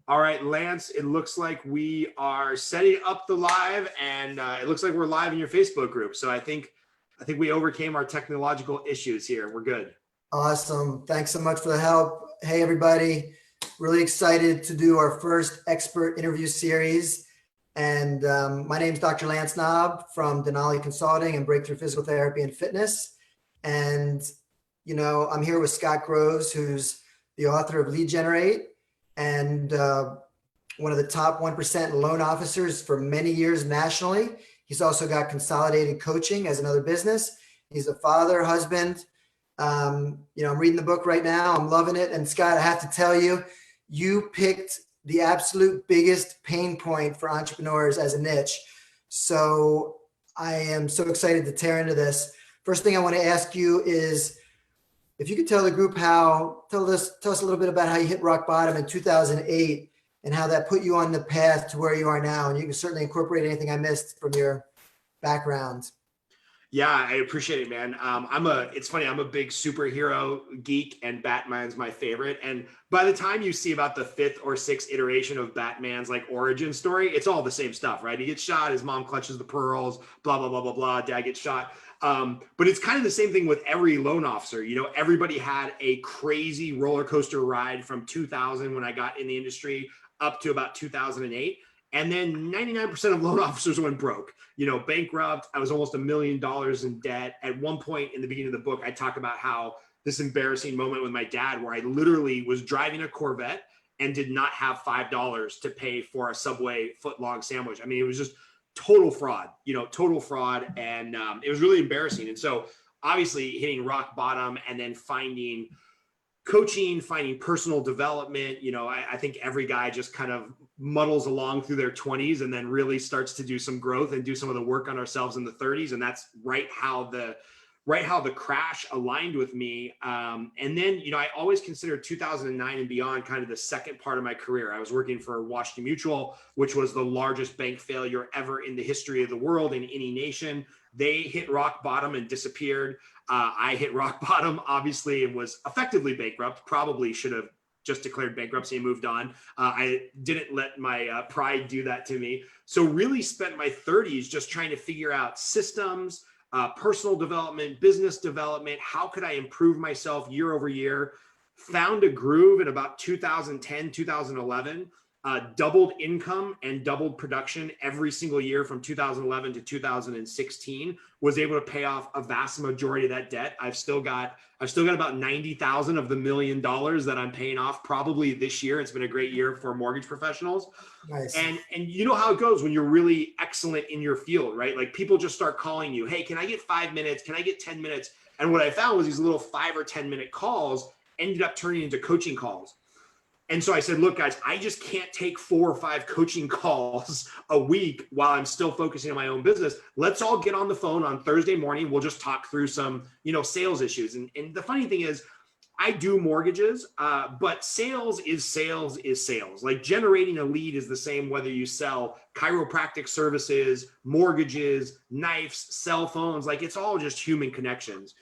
All right, Lance, it looks like we are setting up the live, and it looks like we're live in your Facebook group. So I think we overcame our technological issues here. We're good. Awesome. Thanks so much for the help. Hey, everybody. Really excited to do our first expert interview series. And my name is Dr. Lance Knaub from Denali Consulting and Breakthrough Physical Therapy and Fitness. And, I'm here with Scott Groves, who's the author of Lead Generate and one of the top 1% loan officers for many years nationally. He's also got Consolidated Coaching as another business. He's a father, husband. I'm reading the book right now. I'm loving it. And Scott, I have to tell you, you picked the absolute biggest pain point for entrepreneurs as a niche. So I am so excited to tear into this. First thing I want to ask you is if you could tell the group tell us a little bit about how you hit rock bottom in 2008 and how that put you on the path to where you are now. And you can certainly incorporate anything I missed from your background. Yeah, I appreciate it, man. It's funny, I'm a big superhero geek, and Batman's my favorite. And by the time you see about the 5th or 6th iteration of Batman's origin story, it's all the same stuff, right? He gets shot, his mom clutches the pearls, blah, blah, blah, blah, blah, dad gets shot. But it's kind of the same thing with every loan officer. Everybody had a crazy roller coaster ride from 2000 when I got in the industry up to about 2008. And then 99% of loan officers went broke, bankrupt. I was almost $1 million in debt. At one point in the beginning of the book, I talk about how this embarrassing moment with my dad, where I literally was driving a Corvette and did not have $5 to pay for a Subway foot-long sandwich. I mean, it was just total fraud, total fraud. And it was really embarrassing. And so obviously hitting rock bottom and then finding coaching, finding personal development. I think every guy just kind of muddles along through their 20s and then really starts to do some growth and do some of the work on ourselves in the 30s. And that's right how the crash aligned with me. And then, I always considered 2009 and beyond kind of the second part of my career. I was working for Washington Mutual, which was the largest bank failure ever in the history of the world in any nation. They hit rock bottom and disappeared. I hit rock bottom, obviously, and was effectively bankrupt. Probably should have just declared bankruptcy and moved on. I didn't let my pride do that to me. So really spent my 30s just trying to figure out systems, personal development, business development. How could I improve myself year over year? Found a groove in about 2010, 2011. Doubled income and doubled production every single year from 2011 to 2016. Was able to pay off a vast majority of that debt. I've still got about 90,000 of the $1 million that I'm paying off probably this year. It's been a great year for mortgage professionals. Nice. And you know how it goes when you're really excellent in your field, right? Like people just start calling you, hey, can I get 5 minutes? Can I get 10 minutes? And what I found was these little 5 or 10 minute calls ended up turning into coaching calls. And so I said, look, guys, I just can't take 4 or 5 coaching calls a week while I'm still focusing on my own business. Let's all get on the phone on Thursday morning. We'll just talk through some, sales issues. And the funny thing is, I do mortgages, but sales is sales is sales. Like generating a lead is the same whether you sell chiropractic services, mortgages, knives, cell phones. Like it's all just human connections.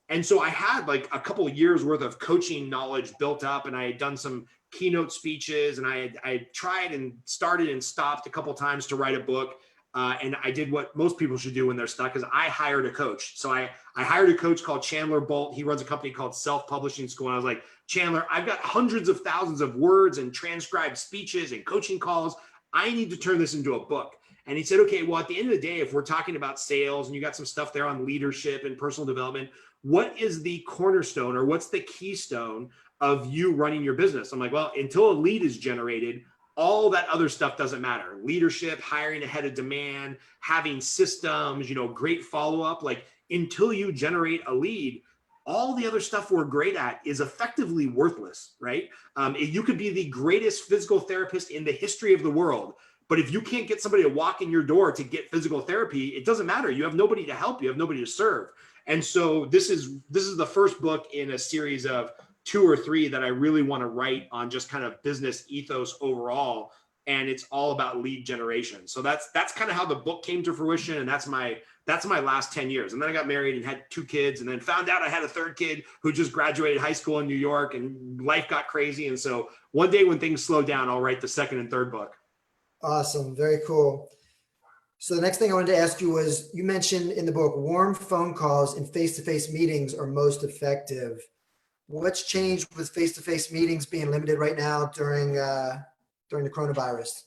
And so I had like a couple of years worth of coaching knowledge built up, and I had done some keynote speeches, and I tried and started and stopped a couple of times to write a book. And I did what most people should do when they're stuck, is I hired a coach. So I hired a coach called Chandler Bolt. He runs a company called Self-Publishing School. And I was like, Chandler, I've got hundreds of thousands of words and transcribed speeches and coaching calls. I need to turn this into a book. And he said, okay, well, at the end of the day, if we're talking about sales and you got some stuff there on leadership and personal development, what is the cornerstone or what's the keystone of you running your business? I'm like, well, until a lead is generated, all that other stuff doesn't matter. Leadership, hiring ahead of demand, having systems, great follow-up. Like until you generate a lead, all the other stuff we're great at is effectively worthless, right? You could be the greatest physical therapist in the history of the world, but if you can't get somebody to walk in your door to get physical therapy, it doesn't matter. You have nobody to help. You have nobody to serve. And so this is the first book in a series of 2 or 3 that I really want to write on just kind of business ethos overall. and it's all about lead generation. So that's kind of how the book came to fruition, and that's my last 10 years. And then I got married and had 2 kids, and then found out I had a 3rd kid who just graduated high school in New York, and life got crazy. And so one day when things slow down, I'll write the 2nd and 3rd book. Awesome. Very cool. So the next thing I wanted to ask you was, you mentioned in the book, warm phone calls and face-to-face meetings are most effective. What's changed with face-to-face meetings being limited right now during the coronavirus?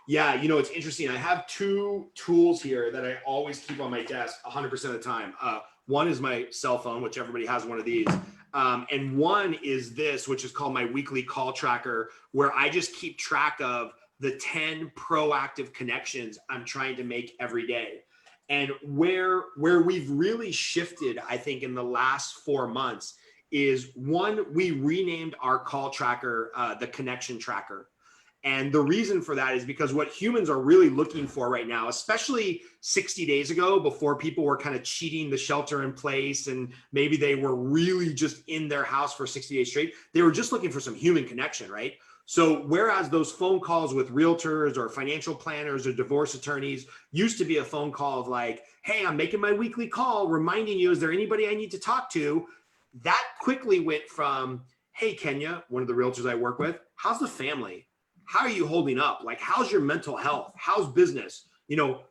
Yeah, it's interesting. I have 2 tools here that I always keep on my desk 100% of the time. One is my cell phone, which everybody has one of these. And one is this, which is called my weekly call tracker, where I just keep track of the 10 proactive connections I'm trying to make every day. And where we've really shifted, I think, in the last 4 months is, one, we renamed our call tracker the connection tracker. And the reason for that is because what humans are really looking for right now, especially 60 days ago, before people were kind of cheating the shelter in place and maybe they were really just in their house for 60 days straight, they were just looking for some human connection, right? So whereas those phone calls with realtors or financial planners or divorce attorneys used to be a phone call of like, hey, I'm making my weekly call reminding you, is there anybody I need to talk to? That quickly went from, hey, Kenya, one of the realtors I work with, how's the family? How are you holding up? Like, how's your mental health? How's business?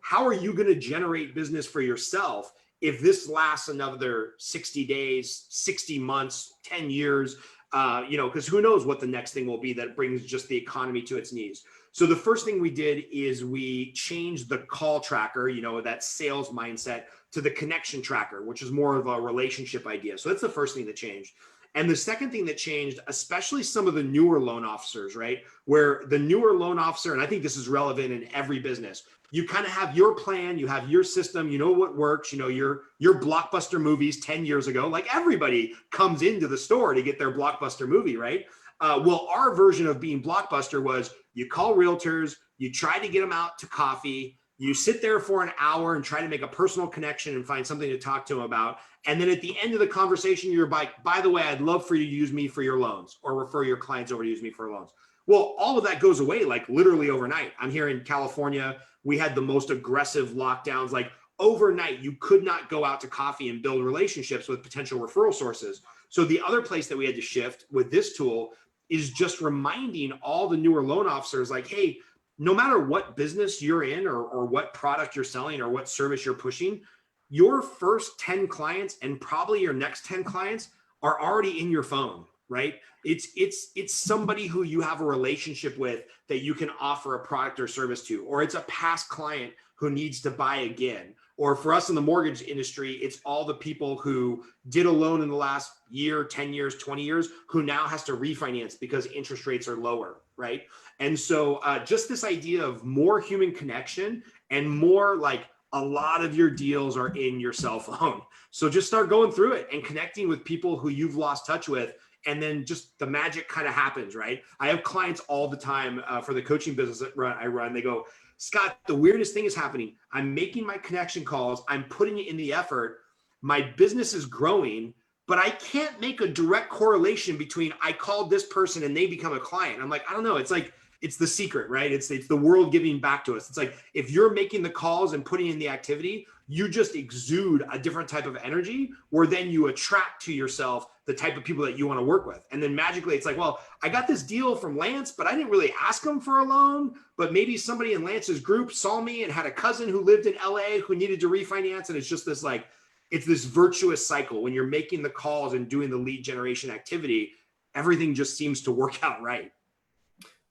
How are you going to generate business for yourself if this lasts another 60 days, 60 months, 10 years? Because who knows what the next thing will be that brings just the economy to its knees. So the first thing we did is we changed the call tracker, that sales mindset, to the connection tracker, which is more of a relationship idea. So that's the first thing that changed. And the second thing that changed, especially some of the newer loan officers, right? Where the newer loan officer, and I think this is relevant in every business, you kind of have your plan, you have your system, you know what works, your blockbuster movies 10 years ago, like everybody comes into the store to get their blockbuster movie, right? Well, our version of being blockbuster was you call realtors, you try to get them out to coffee, you sit there for an hour and try to make a personal connection and find something to talk to them about. And then at the end of the conversation, you're like, by the way, I'd love for you to use me for your loans, or refer your clients over to use me for loans. Well, all of that goes away like literally overnight. I'm here in California. We had the most aggressive lockdowns. Like overnight, you could not go out to coffee and build relationships with potential referral sources. So the other place that we had to shift with this tool is just reminding all the newer loan officers like, hey, no matter what business you're in or what product you're selling or what service you're pushing, your first 10 clients and probably your next 10 clients are already in your phone, right? It's somebody who you have a relationship with that you can offer a product or service to, or it's a past client who needs to buy again. Or for us in the mortgage industry, it's all the people who did a loan in the last year, 10 years, 20 years, who now has to refinance because interest rates are lower, right? And so just this idea of more human connection and more like a lot of your deals are in your cell phone. So just start going through it and connecting with people who you've lost touch with. And then just the magic kind of happens, right? I have clients all the time for the coaching business that I run. They go, Scott, the weirdest thing is happening. I'm making my connection calls. I'm putting it in the effort. My business is growing, but I can't make a direct correlation between I called this person and they become a client. I'm like, I don't know. It's like, it's the secret, right? It's the world giving back to us. It's like, if you're making the calls and putting in the activity, you just exude a different type of energy, where then you attract to yourself the type of people that you want to work with. And then magically it's like, well, I got this deal from Lance, but I didn't really ask him for a loan, but maybe somebody in Lance's group saw me and had a cousin who lived in LA who needed to refinance. And it's just this like, it's this virtuous cycle. When you're making the calls and doing the lead generation activity, everything just seems to work out right.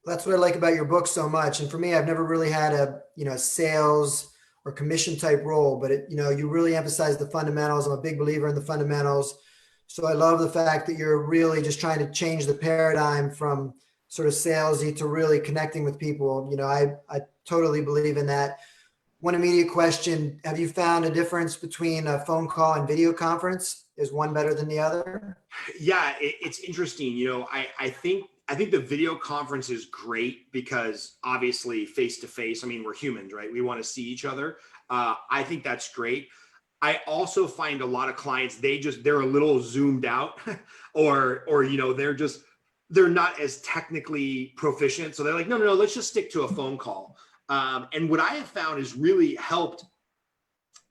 That's what I like about your book so much. And for me, I've never really had a, sales or commission type role, but you really emphasize the fundamentals. I'm a big believer in the fundamentals. So I love the fact that you're really just trying to change the paradigm from sort of salesy to really connecting with people. I totally believe in that. One immediate question: have you found a difference between a phone call and video conference? Is one better than the other? Yeah, it's interesting. I think the video conference is great because obviously face to face, I mean, we're humans, right? We want to see each other. I think that's great. I also find a lot of clients, they're a little zoomed out or they're just they're not as technically proficient. So they're like, no, let's just stick to a phone call. And what I have found has really helped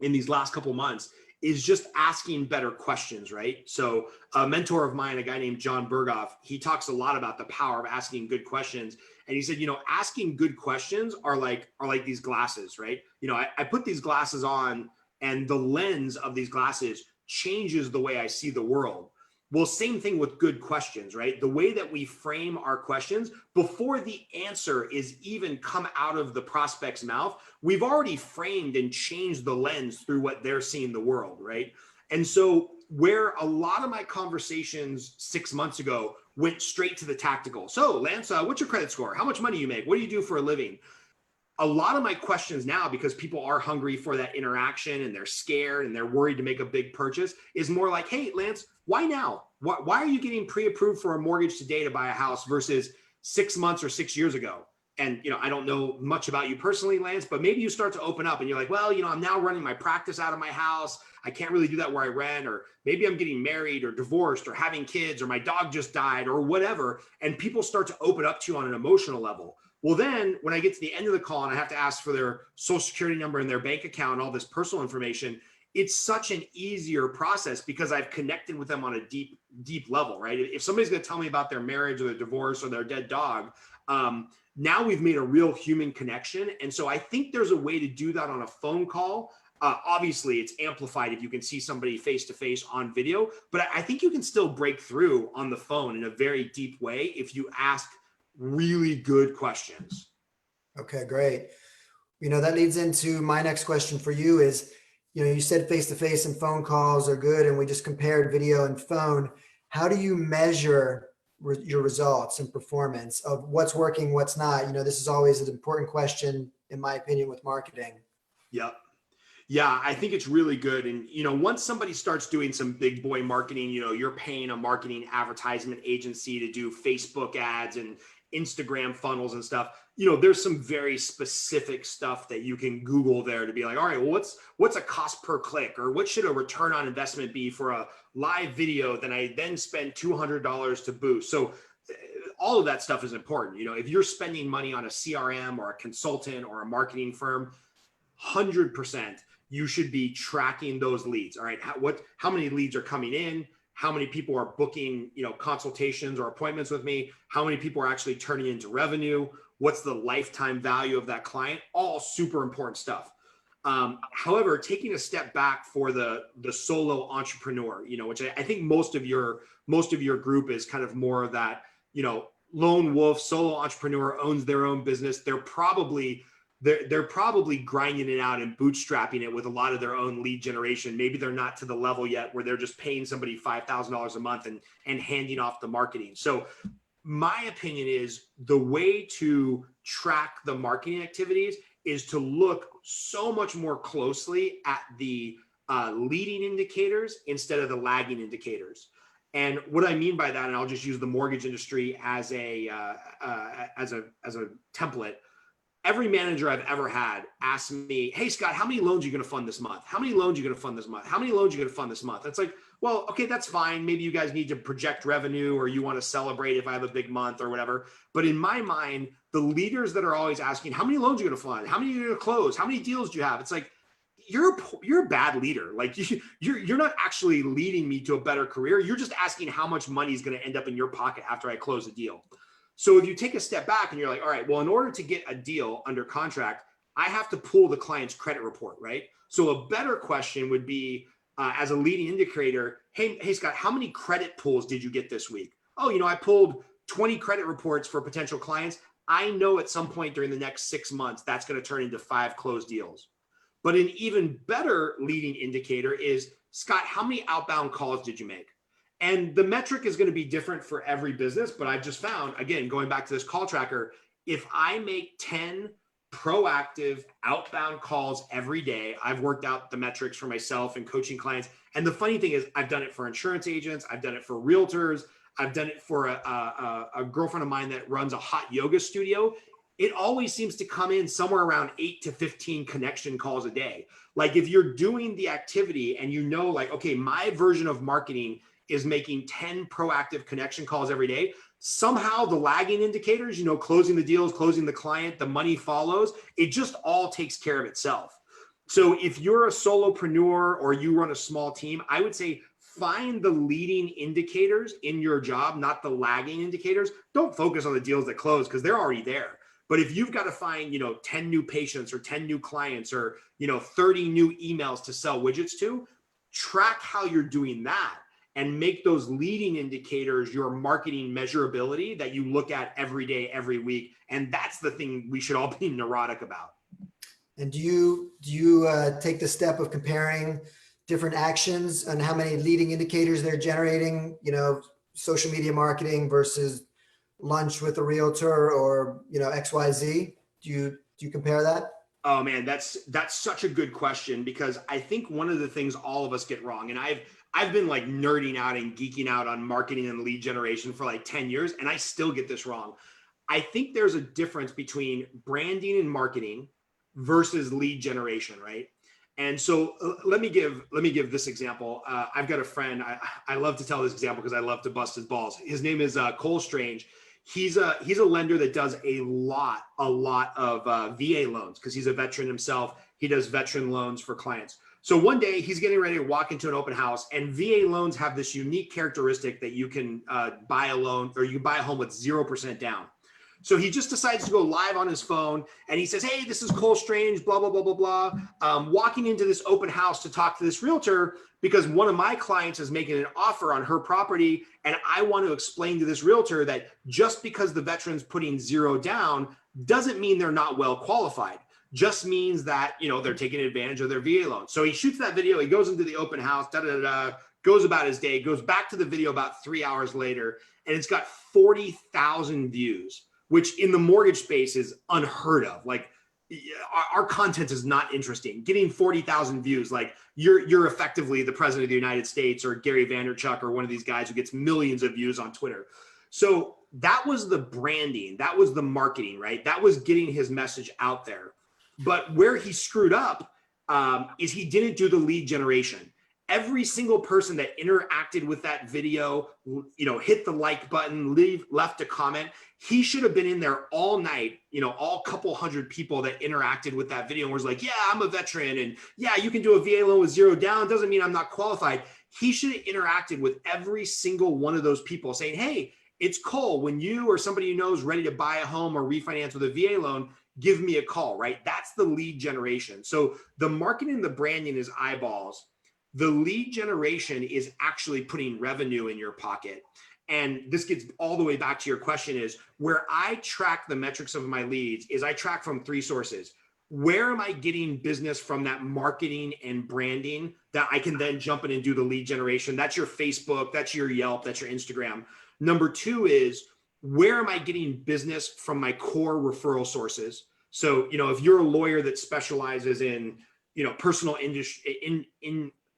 in these last couple of months is just asking better questions, right? So a mentor of mine, a guy named John Berghoff, he talks a lot about the power of asking good questions. And he said, asking good questions are like these glasses, right? I put these glasses on and the lens of these glasses changes the way I see the world. Well, same thing with good questions, right? The way that we frame our questions before the answer is even come out of the prospect's mouth, we've already framed and changed the lens through what they're seeing the world, right? And so where a lot of my conversations 6 months ago went straight to the tactical. So Lance, what's your credit score? How much money you make? What do you do for a living? A lot of my questions now, because people are hungry for that interaction and they're scared and they're worried to make a big purchase, is more like, hey, Lance, why now? Why are you getting pre-approved for a mortgage today to buy a house versus 6 months or 6 years ago? And, I don't know much about you personally, Lance, but maybe you start to open up and you're like, well, I'm now running my practice out of my house. I can't really do that where I rent, or maybe I'm getting married or divorced or having kids, or my dog just died or whatever. And people start to open up to you on an emotional level. Well, then when I get to the end of the call and I have to ask for their social security number and their bank account, all this personal information, it's such an easier process because I've connected with them on a deep, deep level, right? If somebody's going to tell me about their marriage or their divorce or their dead dog, now we've made a real human connection. And so I think there's a way to do that on a phone call. Obviously, it's amplified if you can see somebody face-to-face on video, but I think you can still break through on the phone in a very deep way if you ask really good questions. Okay, great. That leads into my next question for you is, you said face-to-face and phone calls are good, and we just compared video and phone. How do you measure your results and performance of what's working, what's not? This is always an important question, in my opinion, with marketing. Yep. Yeah, I think it's really good. And, once somebody starts doing some big boy marketing, you're paying a marketing advertisement agency to do Facebook ads and Instagram funnels and stuff, there's some very specific stuff that you can Google there to be like, all right, well, what's a cost per click, or what should a return on investment be for a live video that I then spend $200 to boost? So all of that stuff is important. If you're spending money on a CRM or a consultant or a marketing firm, 100%, you should be tracking those leads. All right, how many leads are coming in? How many people are booking, consultations or appointments with me? How many people are actually turning into revenue? What's the lifetime value of that client? All super important stuff. However, taking a step back for the solo entrepreneur, which I think most of your group is kind of more of that, lone wolf, solo entrepreneur, owns their own business. They're probably grinding it out and bootstrapping it with a lot of their own lead generation. Maybe they're not to the level yet where they're just paying somebody $5,000 a month and handing off the marketing. So my opinion is the way to track the marketing activities is to look so much more closely at the leading indicators instead of the lagging indicators. And what I mean by that, and I'll just use the mortgage industry as a template. Every manager I've ever had asked me, hey, Scott, how many loans are you going to fund this month? How many loans are you going to fund this month? How many loans are you going to fund this month? It's like, well, okay, that's fine. Maybe you guys need to project revenue, or you want to celebrate if I have a big month or whatever. But in my mind, the leaders that are always asking, how many loans are you going to fund? How many are you going to close? How many deals do you have? It's like, you're a bad leader. Like you're not actually leading me to a better career. You're just asking how much money is going to end up in your pocket after I close a deal. So if you take a step back and you're like, all right, well, in order to get a deal under contract, I have to pull the client's credit report, right? So a better question would be, as a leading indicator, hey, Scott, how many credit pulls did you get this week? Oh, I pulled 20 credit reports for potential clients. I know at some point during the next 6 months, that's going to turn into 5 closed deals. But an even better leading indicator is, Scott, how many outbound calls did you make? And the metric is going to be different for every business, but I've just found, again, going back to this call tracker, if I make 10 proactive outbound calls every day, I've worked out the metrics for myself and coaching clients. And the funny thing is, I've done it for insurance agents. I've done it for realtors. I've done it for a girlfriend of mine that runs a hot yoga studio. It always seems to come in somewhere around 8 to 15 connection calls a day. Like if you're doing the activity and like, okay, my version of marketing is making 10 proactive connection calls every day, Somehow the lagging indicators, closing the deals, closing the client, the money follows, it just all takes care of itself. So if you're a solopreneur or you run a small team, I would say find the leading indicators in your job, not the lagging indicators. Don't focus on the deals that close because they're already there. But if you've got to find, 10 new patients or 10 new clients or, 30 new emails to sell widgets to, track how you're doing that and make those leading indicators your marketing measurability that you look at every day, every week. And that's the thing we should all be neurotic about. And do you take the step of comparing different actions and how many leading indicators they're generating, social media marketing versus lunch with a realtor or, XYZ? Do you compare that? Oh man, that's such a good question, because I think one of the things all of us get wrong, and I've been like nerding out and geeking out on marketing and lead generation for like 10 years, and I still get this wrong. I think there's a difference between branding and marketing versus lead generation, right? And so let me give this example. I've got a friend. I love to tell this example because I love to bust his balls. His name is Cole Strange. He's a lender that does a lot of VA loans because he's a veteran himself. He does veteran loans for clients. So one day he's getting ready to walk into an open house, and VA loans have this unique characteristic that you can buy a loan, or you can buy a home with 0% down. So he just decides to go live on his phone, and he says, "Hey, this is Cole Strange, blah, blah, blah, blah, blah. Walking into this open house to talk to this realtor because one of my clients is making an offer on her property. And I want to explain to this realtor that just because the veteran's putting 0 down doesn't mean they're not well qualified. Just means that, they're taking advantage of their VA loan." So he shoots that video. He goes into the open house, goes about his day, goes back to the video about 3 hours later, and it's got 40,000 views, which in the mortgage space is unheard of. Like, our content is not interesting. Getting 40,000 views, like you're effectively the president of the United States or Gary Vaynerchuk or one of these guys who gets millions of views on Twitter. So that was the branding. That was the marketing, right? That was getting his message out there. But where he screwed up is he didn't do the lead generation. Every single person that interacted with that video, hit the like button, left a comment, he should have been in there all night, all couple hundred people that interacted with that video and was like, "Yeah, I'm a veteran. And yeah, you can do a VA loan with 0 down. Doesn't mean I'm not qualified." He should have interacted with every single one of those people saying, "Hey, it's Cole. When you or somebody you know is ready to buy a home or refinance with a VA loan, give me a call," right? That's the lead generation. So the marketing, the branding is eyeballs. The lead generation is actually putting revenue in your pocket. And this gets all the way back to your question, is where I track the metrics of my leads is I track from 3 sources. Where am I getting business from that marketing and branding that I can then jump in and do the lead generation? That's your Facebook, that's your Yelp, that's your Instagram. Number 2 is, where am I getting business from my core referral sources? So, if you're a lawyer that specializes in,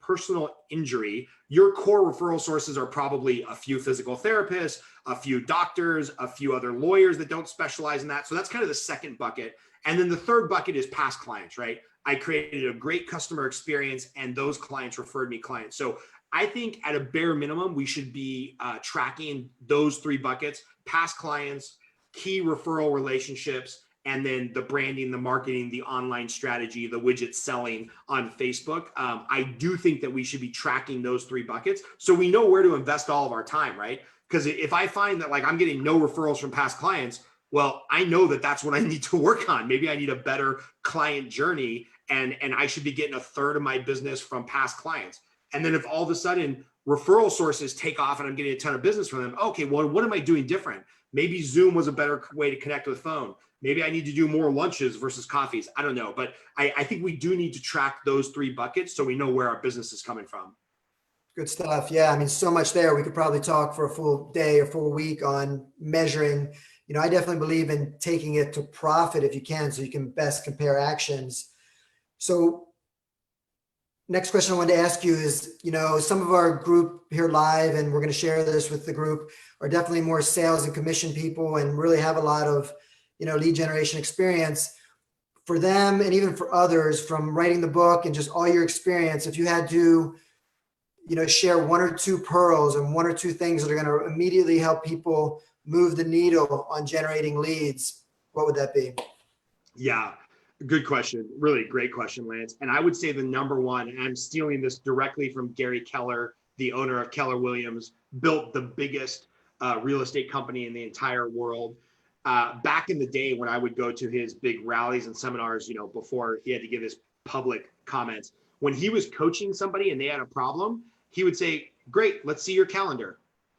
personal injury, your core referral sources are probably a few physical therapists, a few doctors, a few other lawyers that don't specialize in that. So that's kind of the second bucket. And then the third bucket is past clients, right? I created a great customer experience and those clients referred me clients. So I think at a bare minimum, we should be tracking those 3 buckets: past clients, key referral relationships, and then the branding, the marketing, the online strategy, the widget selling on Facebook. I do think that we should be tracking those 3 buckets so we know where to invest all of our time, right? Because if I find that like I'm getting no referrals from past clients, well, I know that that's what I need to work on. Maybe I need a better client journey, and I should be getting a third of my business from past clients. And then if all of a sudden referral sources take off and I'm getting a ton of business from them, okay, well, what am I doing different? Maybe Zoom was a better way to connect with phone. Maybe I need to do more lunches versus coffees. I don't know. But I think we do need to track those 3 buckets so we know where our business is coming from. Good stuff. Yeah. I mean, so much there. We could probably talk for a full day or full week on measuring. I definitely believe in taking it to profit if you can, so you can best compare actions. So next question I wanted to ask you is, some of our group here live, and we're going to share this with the group, are definitely more sales and commission people and really have a lot of, lead generation experience. For them, and even for others, from writing the book and just all your experience, if you had to, share 1 or 2 pearls and 1 or 2 things that are going to immediately help people move the needle on generating leads, what would that be? Yeah, good question. Really great question, Lance. And I would say the number one, and I'm stealing this directly from Gary Keller, the owner of Keller Williams, built the biggest real estate company in the entire world. Back in the day when I would go to his big rallies and seminars, before he had to give his public comments, when he was coaching somebody and they had a problem, he would say, great, let's see your calendar.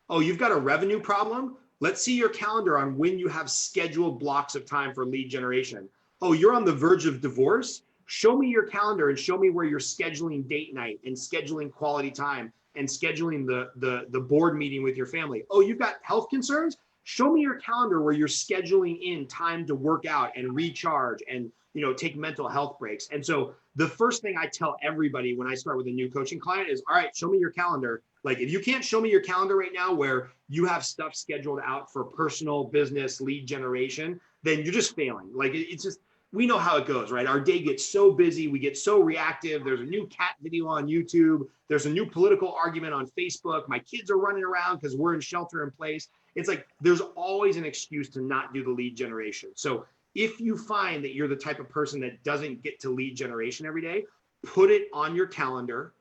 Oh, you've got a revenue problem? Let's see your calendar on when you have scheduled blocks of time for lead generation. Oh, you're on the verge of divorce? Show me your calendar and show me where you're scheduling date night and scheduling quality time and scheduling the board meeting with your family. Oh, you've got health concerns? Show me your calendar where you're scheduling in time to work out and recharge and take mental health breaks. And so the first thing I tell everybody when I start with a new coaching client is, all right, show me your calendar. Like, if you can't show me your calendar right now where you have stuff scheduled out for personal, business, lead generation, then you're just failing. Like, it's just, we know how it goes, right? Our day gets so busy. We get so reactive. There's a new cat video on YouTube. There's a new political argument on Facebook. My kids are running around because we're in shelter in place. It's like, there's always an excuse to not do the lead generation. So if you find that you're the type of person that doesn't get to lead generation every day, put it on your calendar,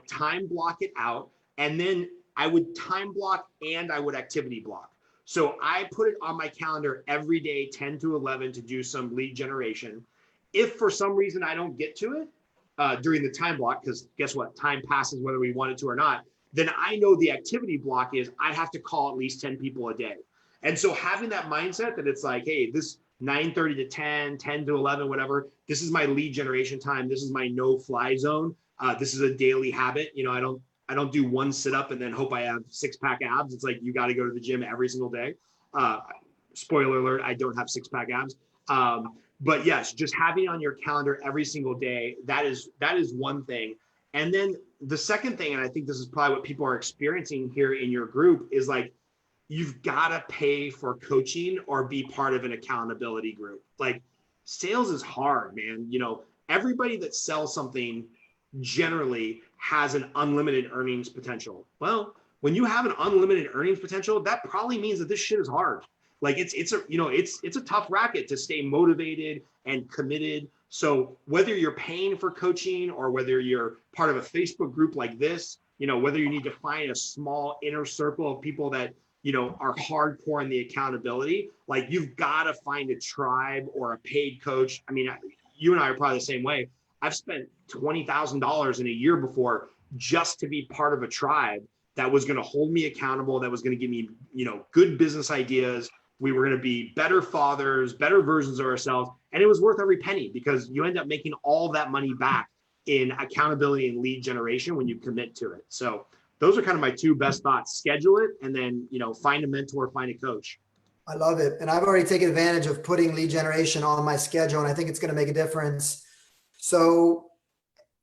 time block it out. And then I would time block and I would activity block. So I put it on my calendar every day, 10 to 11, to do some lead generation. If for some reason I don't get to it during the time block, because guess what? Time passes whether we want it to or not. Then I know the activity block is I have to call at least 10 people a day. And so having that mindset that it's like, hey, this 9:30 to 10, 10 to 11, whatever, this is my lead generation time. This is my no fly zone. This is a daily habit. I don't do one sit up and then hope I have 6-pack abs. It's like, you got to go to the gym every single day. Spoiler alert, I don't have 6-pack abs. But yes, just having it on your calendar every single day, that is one thing. And then the second thing, and I think this is probably what people are experiencing here in your group, is like, you've got to pay for coaching or be part of an accountability group. Like, sales is hard, man. Everybody that sells something generally has an unlimited earnings potential. Well, when you have an unlimited earnings potential, that probably means that this shit is hard. Like, it's a tough racket to stay motivated and committed. So whether you're paying for coaching or whether you're part of a Facebook group like this, whether you need to find a small inner circle of people that are hardcore in the accountability, like, you've got to find a tribe or a paid coach. I mean, you and I are probably the same way. I've spent $20,000 in a year before just to be part of a tribe that was going to hold me accountable, that was going to give me, good business ideas. We were going to be better fathers, better versions of ourselves. And it was worth every penny, because you end up making all that money back in accountability and lead generation when you commit to it. So those are kind of my two best thoughts. Schedule it, and then, find a mentor, find a coach. I love it. And I've already taken advantage of putting lead generation on my schedule, and I think it's going to make a difference. So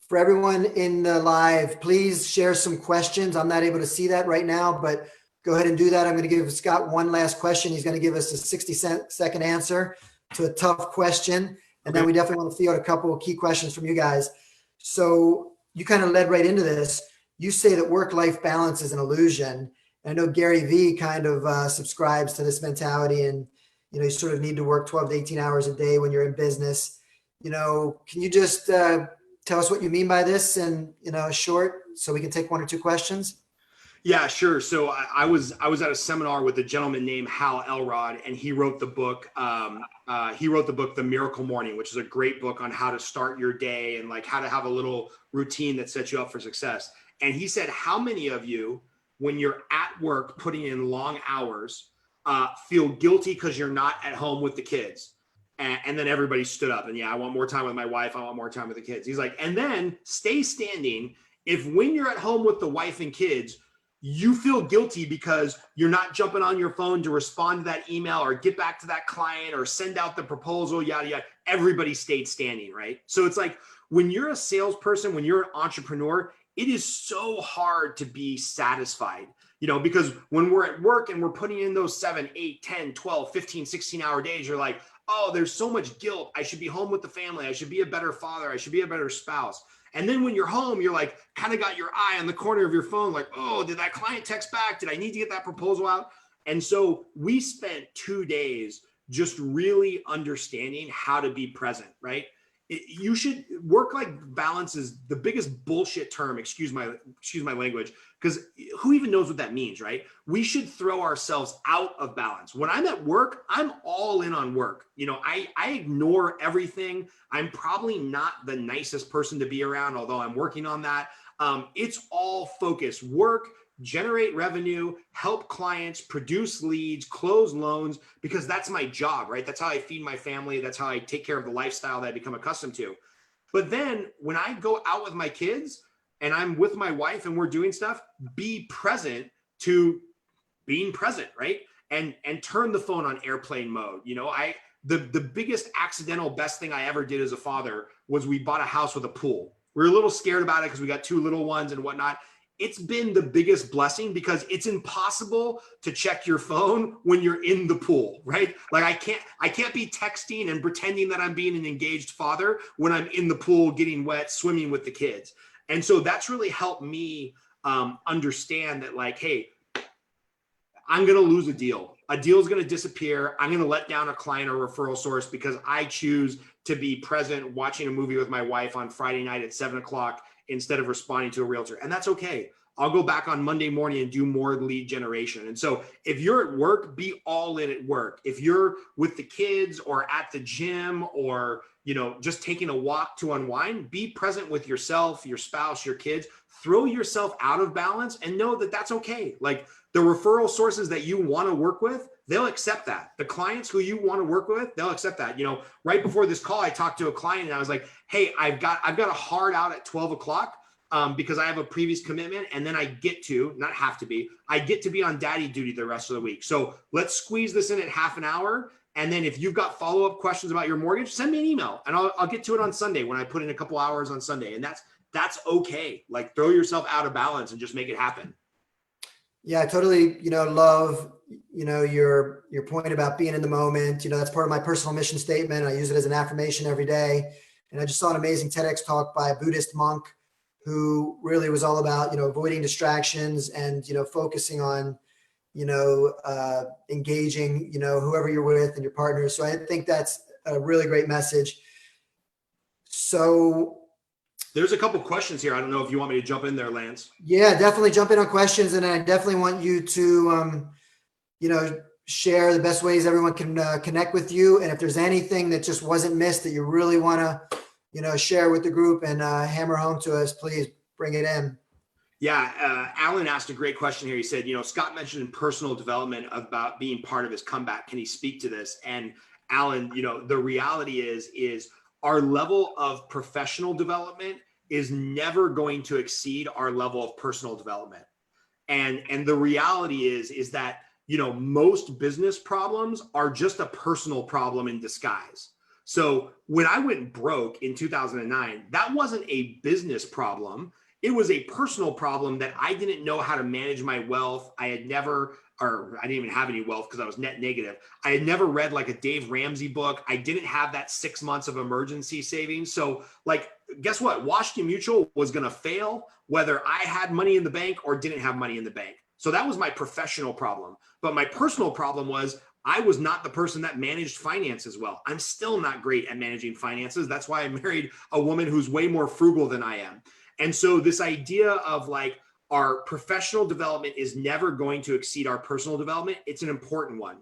for everyone in the live, please share some questions. I'm not able to see that right now, but go ahead and do that. I'm going to give Scott one last question. He's going to give us a 60-second answer to a tough question. And then we definitely want to field a couple of key questions from you guys. So you kind of led right into this. You say that work-life balance is an illusion. And I know Gary Vee kind of subscribes to this mentality, and, you sort of need to work 12 to 18 hours a day when you're in business. Can you just tell us what you mean by this in, short, so we can take one or two questions? Yeah, sure. So I was at a seminar with a gentleman named Hal Elrod, and he wrote the book. The Miracle Morning, which is a great book on how to start your day and like how to have a little routine that sets you up for success. And he said, how many of you, when you're at work putting in long hours, feel guilty because you're not at home with the kids? And then everybody stood up and, yeah, I want more time with my wife. I want more time with the kids. He's like, and then stay standing if when you're at home with the wife and kids, you feel guilty because you're not jumping on your phone to respond to that email or get back to that client or send out the proposal, yada, yada. Everybody stayed standing, right? So it's like, when you're a salesperson, when you're an entrepreneur, it is so hard to be satisfied, because when we're at work and we're putting in those 7, 8, 10, 12, 15, 16-hour days, you're like, oh, there's so much guilt. I should be home with the family. I should be a better father. I should be a better spouse. And then when you're home, you're like, kind of got your eye on the corner of your phone, like, oh, did that client text back? Did I need to get that proposal out? And so we spent 2 days just really understanding how to be present, right? You should work-life balance is the biggest bullshit term, excuse my language, because who even knows what that means, right? We should throw ourselves out of balance. When I'm at work, I'm all in on work. I ignore everything. I'm probably not the nicest person to be around, although I'm working on that. It's all focus, work, generate revenue, help clients, produce leads, close loans, because that's my job, right? That's how I feed my family. That's how I take care of the lifestyle that I become accustomed to. But then when I go out with my kids and I'm with my wife and we're doing stuff, be present to being present, right? And turn the phone on airplane mode. The biggest accidental best thing I ever did as a father was we bought a house with a pool. We were a little scared about it because we got 2 little ones and whatnot. It's been the biggest blessing because it's impossible to check your phone when you're in the pool, right? Like I can't be texting and pretending that I'm being an engaged father when I'm in the pool getting wet, swimming with the kids. And so that's really helped me understand that, like, hey, I'm going to lose a deal. A deal is going to disappear. I'm going to let down a client or referral source because I choose to be present watching a movie with my wife on Friday night at 7:00 instead of responding to a realtor. And that's okay. I'll go back on Monday morning and do more lead generation. And so if you're at work, be all in at work. If you're with the kids or at the gym or, just taking a walk to unwind, be present with yourself, your spouse, your kids. Throw yourself out of balance and know that that's okay. Like the referral sources that you want to work with, they'll accept that. The clients who you want to work with, they'll accept that. Right before this call, I talked to a client and I was like, hey, I've got a hard out at 12:00 because I have a previous commitment. And then I get to be on daddy duty the rest of the week. So let's squeeze this in at half an hour. And then if you've got follow-up questions about your mortgage, send me an email and I'll get to it on Sunday when I put in a couple hours on Sunday. And that's okay. Like throw yourself out of balance and just make it happen. Yeah, I totally, love, your point about being in the moment. That's part of my personal mission statement. I use it as an affirmation every day. And I just saw an amazing TEDx talk by a Buddhist monk who really was all about, avoiding distractions and, focusing on, engaging, whoever you're with and your partner. So I think that's a really great message. So there's a couple questions here. I don't know if you want me to jump in there, Lance. Yeah, definitely jump in on questions. And I definitely want you to, share the best ways everyone can connect with you. And if there's anything that just wasn't missed that you really want to, share with the group and hammer home to us, please bring it in. Yeah, Alan asked a great question here. He said, Scott mentioned personal development about being part of his comeback. Can he speak to this? And Alan, the reality is our level of professional development is never going to exceed our level of personal development. And the reality is that, most business problems are just a personal problem in disguise. So when I went broke in 2009, that wasn't a business problem. It was a personal problem that I didn't know how to manage my wealth. I didn't even have any wealth because I was net negative. I had never read like a Dave Ramsey book. I didn't have that 6 months of emergency savings. So like, guess what? Washington Mutual was going to fail whether I had money in the bank or didn't have money in the bank. So that was my professional problem. But my personal problem was I was not the person that managed finances well. I'm still not great at managing finances. That's why I married a woman who's way more frugal than I am. And so this idea of like our professional development is never going to exceed our personal development. It's an important one.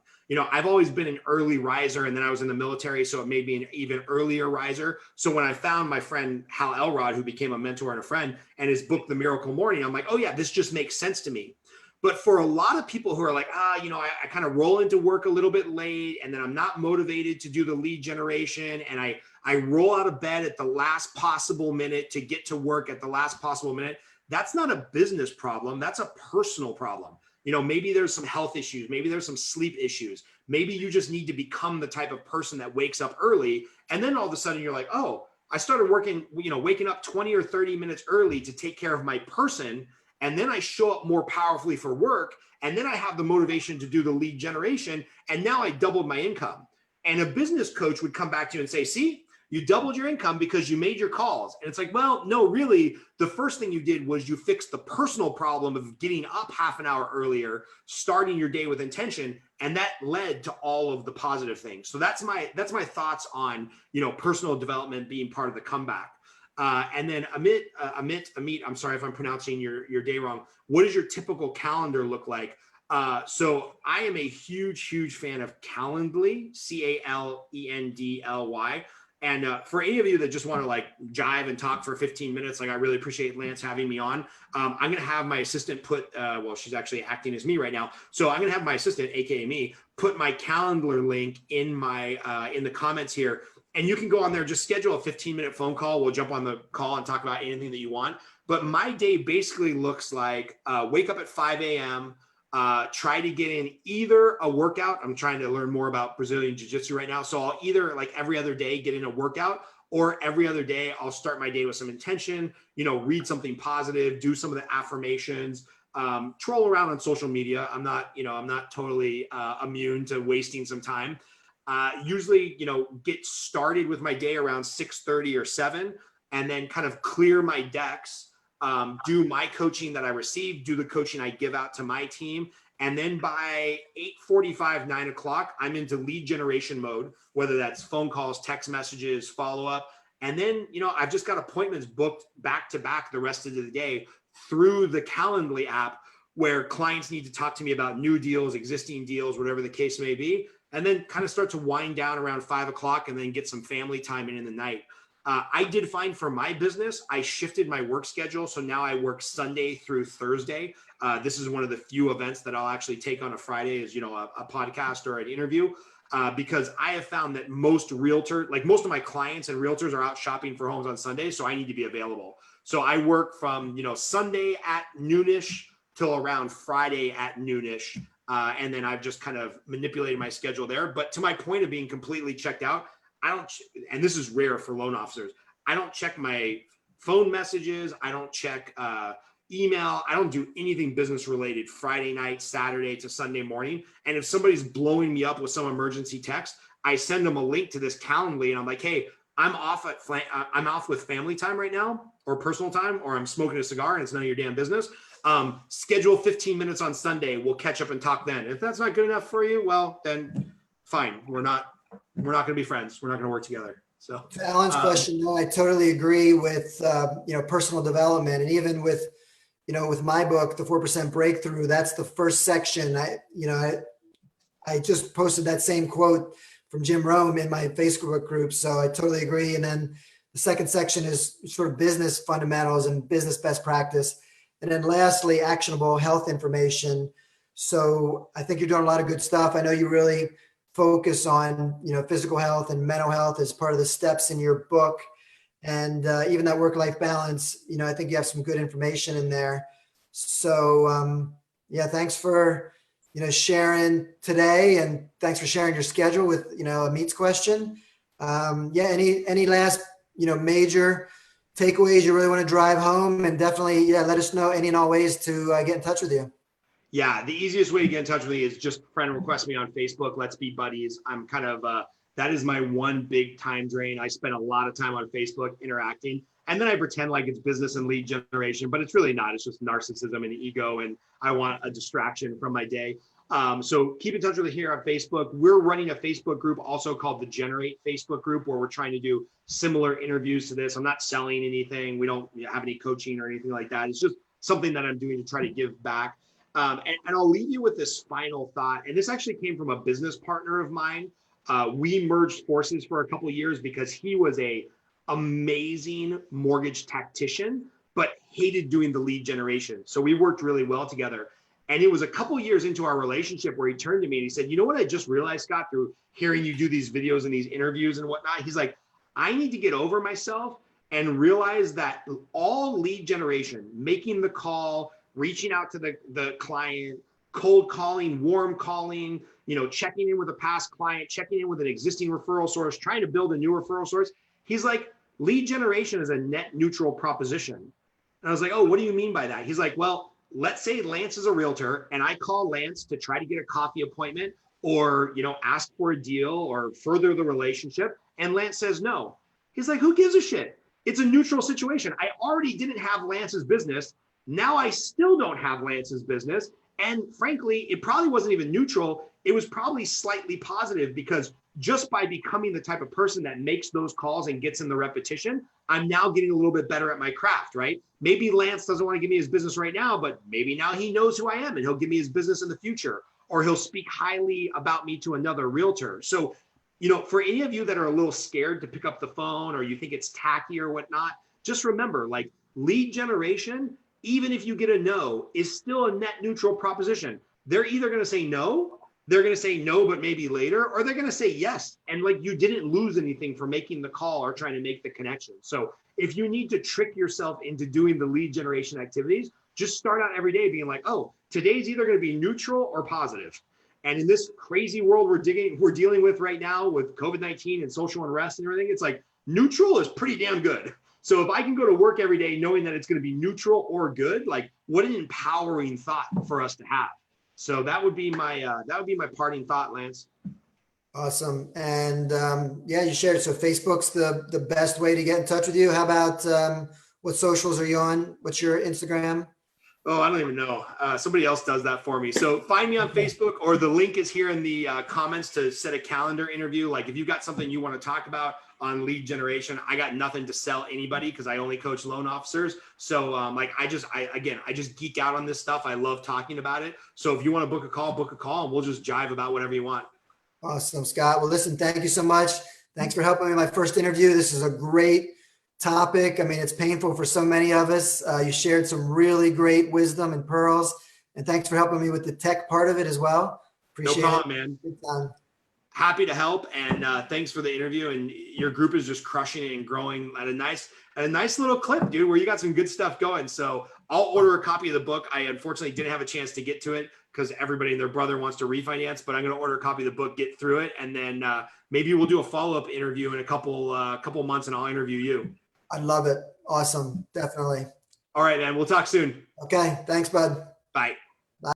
I've always been an early riser and then I was in the military, so it made me an even earlier riser. So when I found my friend Hal Elrod, who became a mentor and a friend, and his book, The Miracle Morning, I'm like, oh yeah, this just makes sense to me. But for a lot of people who are like, I kind of roll into work a little bit late and then I'm not motivated to do the lead generation. And I roll out of bed at the last possible minute to get to work at the last possible minute. That's not a business problem. That's a personal problem. Maybe there's some health issues. Maybe there's some sleep issues. Maybe you just need to become the type of person that wakes up early. And then all of a sudden you're like, oh, I started waking up 20 or 30 minutes early to take care of my person. And then I show up more powerfully for work. And then I have the motivation to do the lead generation. And now I doubled my income. And a business coach would come back to you and say, see, You doubled your income because you made your calls. And it's like, well, no, really, the first thing you did was you fixed the personal problem of getting up half an hour earlier, starting your day with intention, and that led to all of the positive things. So that's my thoughts on, personal development being part of the comeback. And then Amit, I'm sorry if I'm pronouncing your day wrong. What does your typical calendar look like? So I am a huge fan of Calendly, Calendly. And for any of you that just want to like jive and talk for 15 minutes, like I really appreciate Lance having me on. I'm going to have my assistant put, she's actually acting as me right now. So I'm going to have my assistant, AKA me, put my calendar link in in the comments here. And you can go on there, just schedule a 15-minute phone call. We'll jump on the call and talk about anything that you want. But my day basically looks like wake up at 5 a.m., try to get in either a workout. I'm trying to learn more about Brazilian Jiu-Jitsu right now. So I'll either like every other day get in a workout, or every other day I'll start my day with some intention, read something positive, do some of the affirmations, troll around on social media. I'm not totally immune to wasting some time. Usually, get started with my day around 6:30 or 7, and then kind of clear my decks. Do my coaching that I receive, do the coaching I give out to my team. And then by 8:45, 9 o'clock, I'm into lead generation mode, whether that's phone calls, text messages, follow-up. And then, I've just got appointments booked back to back the rest of the day through the Calendly app, where clients need to talk to me about new deals, existing deals, whatever the case may be. And then kind of start to wind down around 5 o'clock and then get some family time in the night. I did find for my business, I shifted my work schedule. So now I work Sunday through Thursday. This is one of the few events that I'll actually take on a Friday is, a podcast or an interview, because I have found that most of my clients and realtors are out shopping for homes on Sunday. So I need to be available. So I work from, Sunday at noonish till around Friday at noonish. And then I've just kind of manipulated my schedule there. But to my point of being completely checked out, and this is rare for loan officers, I don't check my phone messages. I don't check email. I don't do anything business related Friday night, Saturday to Sunday morning. And if somebody's blowing me up with some emergency text, I send them a link to this Calendly and I'm like, hey, I'm off with family time right now, or personal time, or I'm smoking a cigar and it's none of your damn business. Schedule 15 minutes on Sunday. We'll catch up and talk then. If that's not good enough for you, well, then fine. We're not going to be friends. We're not going to work together. So to Alan's question, no, I totally agree with, personal development. And even with my book, The 4% Breakthrough, that's the first section. I just posted that same quote from Jim Rome in my Facebook group. So I totally agree. And then the second section is sort of business fundamentals and business best practice. And then lastly, actionable health information. So I think you're doing a lot of good stuff. I know you really focus on, physical health and mental health as part of the steps in your book. And even that work-life balance, I think you have some good information in there. So thanks for, sharing today, and thanks for sharing your schedule with, Amit's question. Any last, major takeaways you really want to drive home? And definitely, let us know any and all ways to get in touch with you. Yeah, the easiest way to get in touch with me is just friend request me on Facebook. Let's be buddies. I'm kind of, that is my one big time drain. I spend a lot of time on Facebook interacting, and then I pretend like it's business and lead generation, but it's really not. It's just narcissism and ego, and I want a distraction from my day. So keep in touch with me here on Facebook. We're running a Facebook group also called the Generate Facebook group, where we're trying to do similar interviews to this. I'm not selling anything. We don't have any coaching or anything like that. It's just something that I'm doing to try to give back. And I'll leave you with this final thought. And this actually came from a business partner of mine. We merged forces for a couple of years because he was a amazing mortgage tactician, but hated doing the lead generation. So we worked really well together. And it was a couple of years into our relationship where he turned to me and he said, you know what I just realized, Scott, through hearing you do these videos and these interviews and whatnot? He's like, I need to get over myself and realize that all lead generation, making the call, reaching out to the client, cold calling, warm calling, checking in with a past client, checking in with an existing referral source, trying to build a new referral source. He's like, lead generation is a net neutral proposition. And I was like, oh, what do you mean by that? He's like, well, let's say Lance is a realtor and I call Lance to try to get a coffee appointment or, ask for a deal or further the relationship. And Lance says no. He's like, who gives a shit? It's a neutral situation. I already didn't have Lance's business. Now I still don't have Lance's business. And frankly, it probably wasn't even neutral. It was probably slightly positive because just by becoming the type of person that makes those calls and gets in the repetition, I'm now getting a little bit better at my craft, right? Maybe Lance doesn't want to give me his business right now, but maybe now he knows who I am and he'll give me his business in the future, or he'll speak highly about me to another realtor. So, for any of you that are a little scared to pick up the phone or you think it's tacky or whatnot, just remember, like, lead generation, even if you get a no, is still a net neutral proposition. They're either going to say no, they're going to say no, but maybe later, or they're going to say yes. And like, you didn't lose anything for making the call or trying to make the connection. So if you need to trick yourself into doing the lead generation activities, just start out every day being like, oh, today's either going to be neutral or positive. And in this crazy world we're dealing with right now with COVID-19 and social unrest and everything, it's like neutral is pretty damn good. So if I can go to work every day knowing that it's going to be neutral or good, like, what an empowering thought for us to have. So that would be my parting thought, Lance. Awesome. And yeah, you shared. So Facebook's the best way to get in touch with you. How about what socials are you on? What's your Instagram? Oh, I don't even know. Somebody else does that for me. So find me on Facebook, or the link is here in the comments to set a calendar interview. Like, if you've got something you want to talk about on lead generation, I got nothing to sell anybody because I only coach loan officers. So I just geek out on this stuff. I love talking about it. So if you want to book a call, and we'll just jive about whatever you want. Awesome, Scott. Well, listen, thank you so much. Thanks for helping me in my first interview. This is a great topic. I mean, it's painful for so many of us. You shared some really great wisdom and pearls, and thanks for helping me with the tech part of it as well. Appreciate it. No problem, man. Good time. Happy to help, and thanks for the interview. And your group is just crushing it and growing at a nice little clip, dude, where you got some good stuff going. So I'll order a copy of the book. I unfortunately didn't have a chance to get to it because everybody and their brother wants to refinance, but I'm going to order a copy of the book, get through it, and then maybe we'll do a follow-up interview in a couple months, and I'll interview you. I love it. Awesome. Definitely. All right, man. We'll talk soon. Okay. Thanks, bud. Bye.